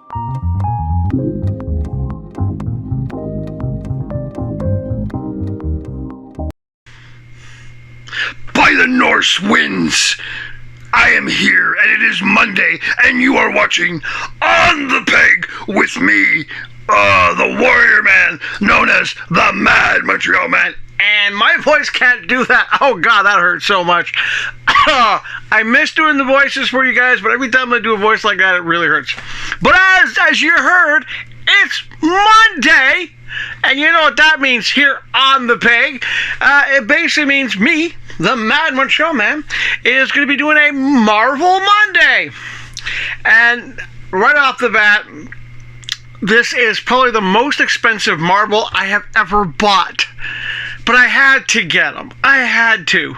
By the Norse winds, I am here, and it is Monday, and you are watching On the Peg with me, the Warrior Man, known as the Mad Montreal Man. And my voice can't do that. Oh, God, that hurts so much. I miss doing the voices for you guys, but every time I do a voice like that, it really hurts. But as you heard, it's Monday, and you know what that means here on the Peg. It basically means me, the Mad Montreal Man, is going to be doing a Marvel Monday. And right off the bat, this is probably the most expensive Marvel I have ever bought. But I had to get them. I had to.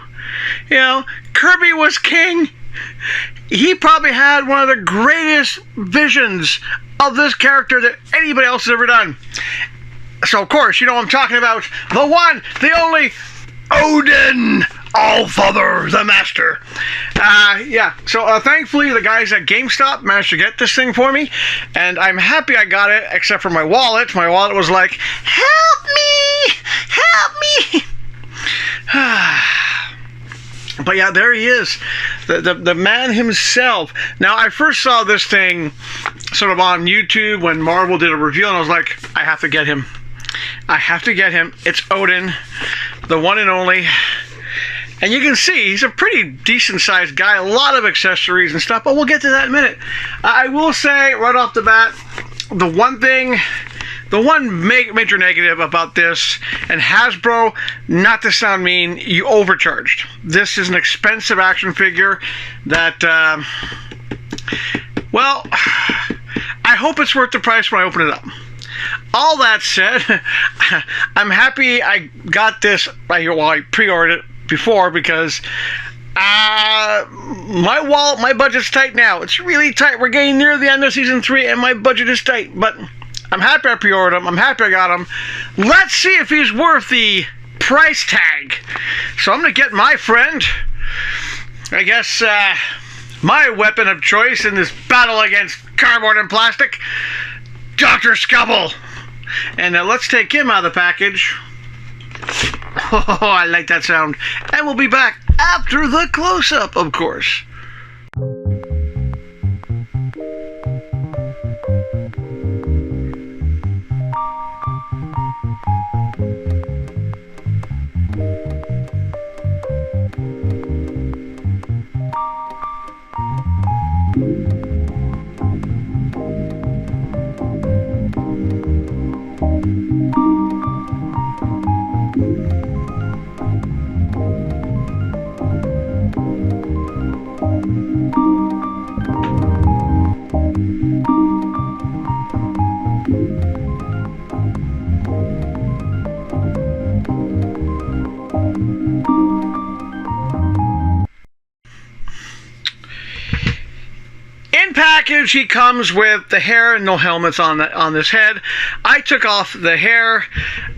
You know, Kirby was king. He probably had one of the greatest visions of this character that anybody else has ever done. So, of course, you know I'm talking about the one, the only, Odin, All-Father, the Master. So thankfully the guys at GameStop managed to get this thing for me, and I'm happy I got it, except for my wallet. My wallet was like, help me! Help me! But yeah, there he is, the man himself. Now, I first saw this thing sort of on YouTube when Marvel did a review, and I was like, I have to get him. I have to get him. It's Odin, the one and only. And you can see he's a pretty decent-sized guy, a lot of accessories and stuff, but we'll get to that in a minute. I will say right off the bat, the one major negative about this, and Hasbro, not to sound mean, you overcharged. This is an expensive action figure that, well, I hope it's worth the price when I open it up. All that said, I'm happy I got this, I pre-ordered it before, because my wallet, my budget's tight now. It's really tight. We're getting near the end of season 3, and my budget is tight, but I'm happy I pre-ordered him. I'm happy I got him. Let's see if he's worth the price tag. So I'm going to get my friend, I guess, my weapon of choice in this battle against cardboard and plastic, Dr. Scubble. And let's take him out of the package. Oh, I like that sound. And we'll be back after the close-up, of course. Package, he comes with the hair and no helmets on this head. I took off the hair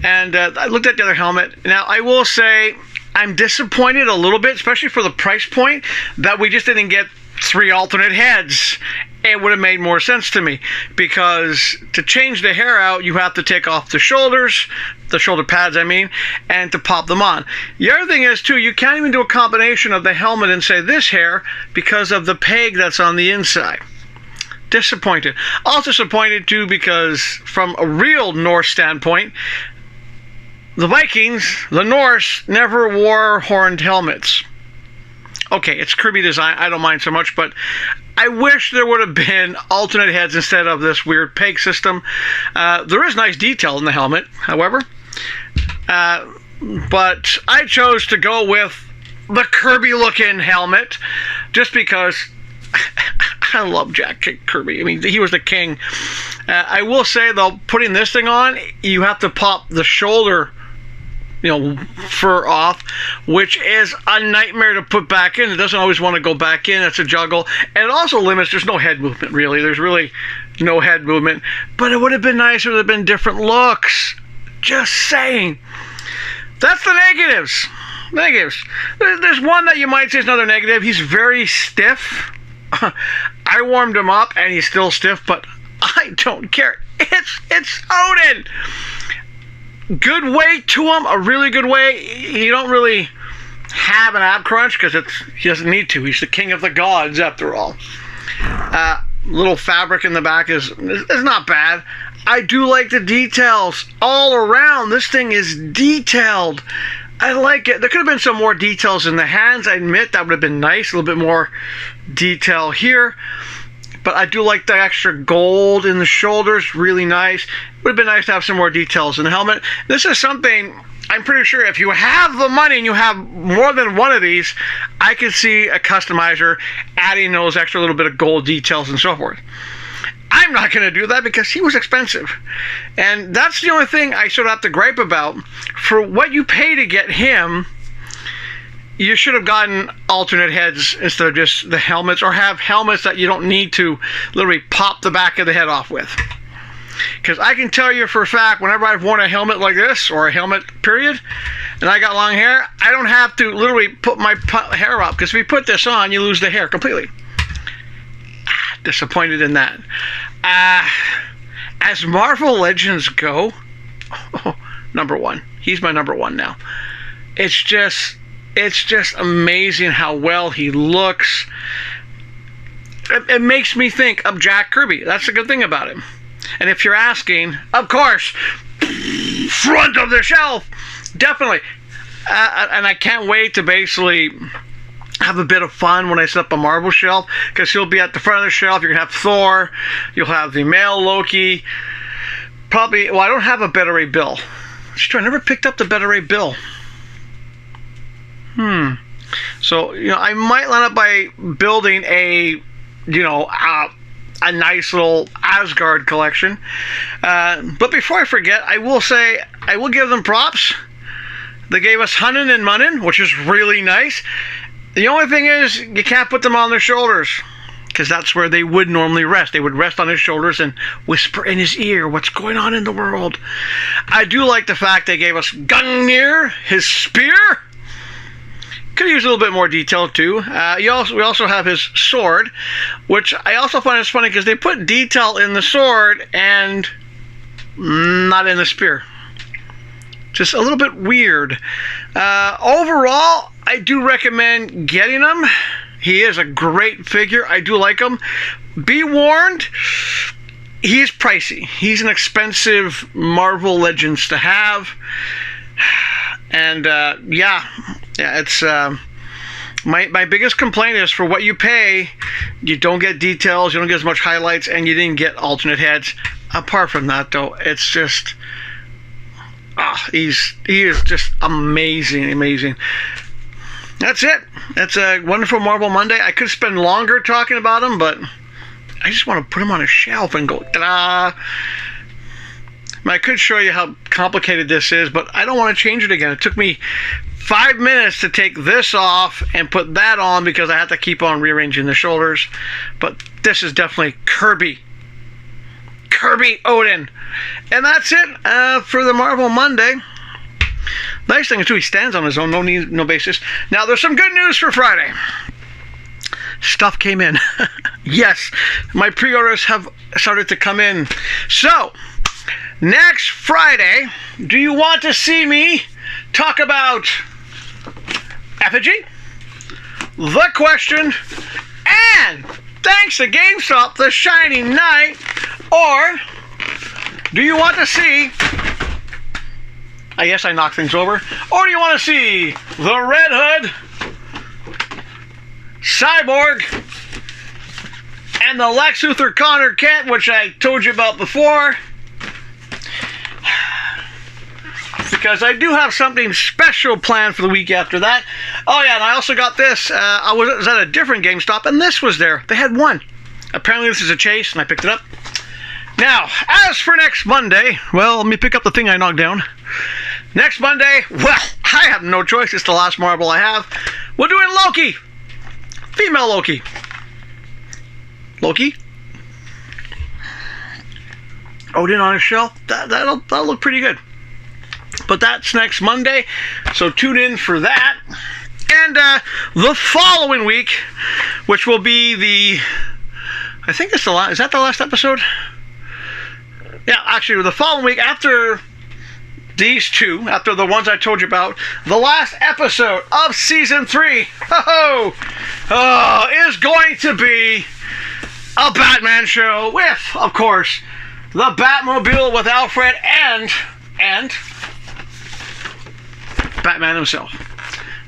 and I looked at the other helmet. Now, I will say I'm disappointed a little bit, especially for the price point, that we just didn't get 3 alternate heads. It would have made more sense to me, because to change the hair out, you have to take off the shoulders, the shoulder pads, I mean, and to pop them on. The other thing is, too, you can't even do a combination of the helmet and, say, this hair because of the peg that's on the inside. Disappointed. Also disappointed, too, because from a real Norse standpoint, the Vikings, the Norse, never wore horned helmets. Okay, it's Kirby design, I don't mind so much, but I wish there would have been alternate heads instead of this weird peg system. There is nice detail in the helmet, however, but I chose to go with the Kirby-looking helmet just because I love Jack Kirby. I mean, he was the king. I will say, though, putting this thing on, you have to pop the shoulder, fur off, which is a nightmare to put back in. It doesn't always want to go back in. It's a juggle. And it also limits, there's no head movement, really. There's really no head movement. But it would have been nice if there had been different looks. Just saying. That's the negatives. There's one that you might say is another negative. He's very stiff. I warmed him up, and he's still stiff, but I don't care. It's Odin. Good weight to him, a really good weight. You don't really have an ab crunch because he doesn't need to. He's the king of the gods after all. Little fabric in the back is not bad. I do like the details all around. This thing is detailed. I like it. There could have been some more details in the hands. I admit that would have been nice. A little bit more detail here. But I do like the extra gold in the shoulders. Really nice. It would have been nice to have some more details in the helmet. This is something I'm pretty sure if you have the money and you have more than one of these, I could see a customizer adding those extra little bit of gold details and so forth. I'm not going to do that because he was expensive. And that's the only thing I sort of have to gripe about. For what you pay to get him, you should have gotten alternate heads instead of just the helmets, or have helmets that you don't need to literally pop the back of the head off with. Because I can tell you for a fact, whenever I've worn a helmet like this, or a helmet period, and I got long hair, I don't have to literally put my hair up, because if you put this on, you lose the hair completely. Disappointed in that. As Marvel Legends go, number one. He's my number one now. It's just amazing how well he looks. It makes me think of Jack Kirby. That's the good thing about him. And if you're asking, of course, front of the shelf, definitely. And I can't wait to basically have a bit of fun when I set up a Marvel shelf, because he'll be at the front of the shelf. You're going to have Thor, you'll have the male Loki, probably, well, I don't have a Beta Ray Bill. It's true, I never picked up the Beta Ray Bill. So, I might line up by building a nice little Asgard collection. But before I forget, I will say, I will give them props. They gave us Hunnin and Munnin, which is really nice. The only thing is, you can't put them on their shoulders, because that's where they would normally rest. They would rest on his shoulders and whisper in his ear what's going on in the world. I do like the fact they gave us Gungnir, his spear. Could use a little bit more detail too. We also have his sword, which I also find is funny because they put detail in the sword and not in the spear. Just a little bit weird. Overall, I do recommend getting him. He is a great figure. I do like him. Be warned, he is pricey. He's an expensive Marvel Legends to have. And it's my biggest complaint is, for what you pay, you don't get details, you don't get as much highlights, and you didn't get alternate heads. Apart from that, though, it's just he is just amazing. That's it. That's a wonderful Marvel Monday. I could spend longer talking about him, but I just want to put him on a shelf and go ta-da. I could show you how complicated this is, but I don't want to change it again. It took me 5 minutes to take this off and put that on because I had to keep on rearranging the shoulders. But this is definitely Kirby Odin. And that's it for the Marvel Monday. Nice thing is, too, he stands on his own, no basis. Now, there's some good news for Friday. Stuff came in. Yes, my pre-orders have started to come in. So, next Friday, do you want to see me talk about Effigy, The Question, and thanks to GameStop, The Shining Knight, or do you want to see, I guess I knocked things over, or do you want to see the Red Hood, Cyborg, and the Lex Luthor Connor Kent, which I told you about before? Because I do have something special planned for the week after that. Oh yeah, and I also got this. I was at a different GameStop, and this was there. They had one. Apparently this is a chase, and I picked it up. Now, as for next Monday, well, let me pick up the thing I knocked down. Next Monday, well, I have no choice. It's the last Marvel I have. We're doing Loki. Female Loki. Loki. Odin on his shelf. That'll look pretty good. But that's next Monday, so tune in for that. And the following week, which will be I think it's the last, is that the last episode? Yeah, actually, the following week after these two, after the ones I told you about, the last episode of season 3 is going to be a Batman show with, of course, the Batmobile with Alfred and Batman himself.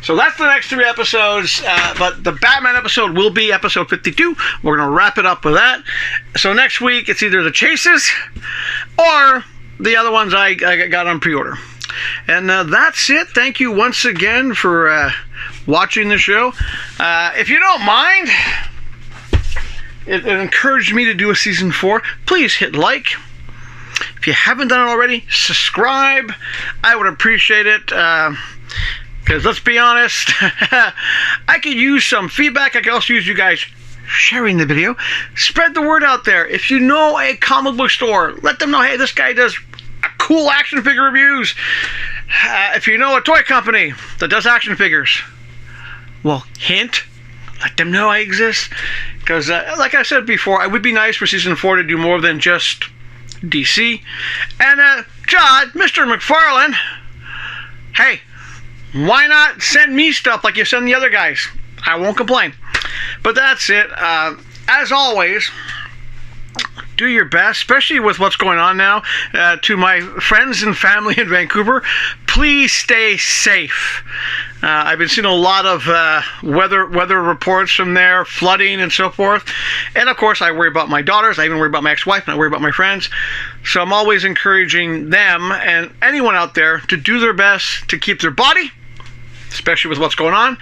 So that's the next 3 episodes, but the Batman episode will be episode 52. We're going to wrap it up with that. So next week, it's either the chases or the other ones I got on pre-order. And that's it. Thank you once again for watching the show. If you don't mind, it encouraged me to do a season 4. Please hit like. If you haven't done it already, subscribe. I would appreciate it. Because let's be honest, I could use some feedback. I could also use you guys sharing the video. Spread the word out there. If you know a comic book store, let them know, hey, this guy does cool action figure reviews. If you know a toy company that does action figures, well, hint, let them know I exist. Because, like I said before, it would be nice for season 4 to do more than just DC. And, John, Mr. McFarlane, hey, why not send me stuff like you send the other guys? I won't complain. But that's it. As always, do your best, especially with what's going on now. To my friends and family in Vancouver, please stay safe. I've been seeing a lot of weather reports from there, flooding and so forth. And of course, I worry about my daughters. I even worry about my ex-wife, and I worry about my friends. So I'm always encouraging them and anyone out there to do their best to keep their body, especially with what's going on,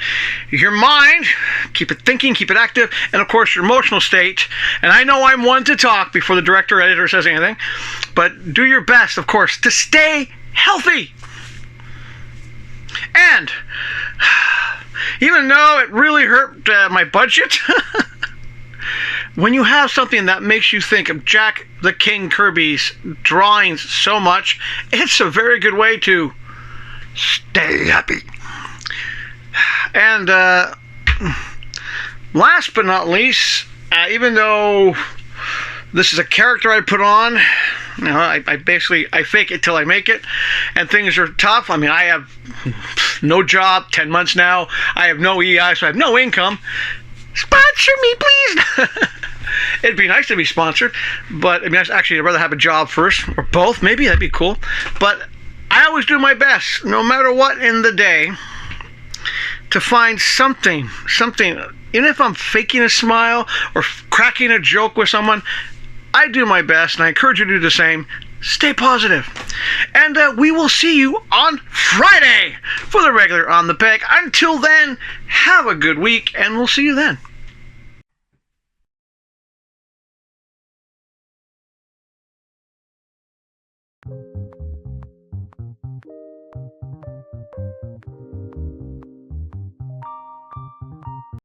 your mind, keep it thinking, keep it active, and of course your emotional state. And I know I'm one to talk before the director or editor says anything, but do your best, of course, to stay healthy. And even though it really hurt my budget, when you have something that makes you think of Jack the King Kirby's drawings so much, it's a very good way to stay happy. And last but not least, even though this is a character I put on, you know, I fake it till I make it, and things are tough. I mean, I have no job, 10 months now. I have no EI, so I have no income. Sponsor me, please. It'd be nice to be sponsored, but I mean, actually, I'd rather have a job first, or both. Maybe that'd be cool. But I always do my best, no matter what in the day, to find something, even if I'm faking a smile or cracking a joke with someone, I do my best, and I encourage you to do the same. Stay positive. And we will see you on Friday for the regular On the Peg. Until then, have a good week, and we'll see you then.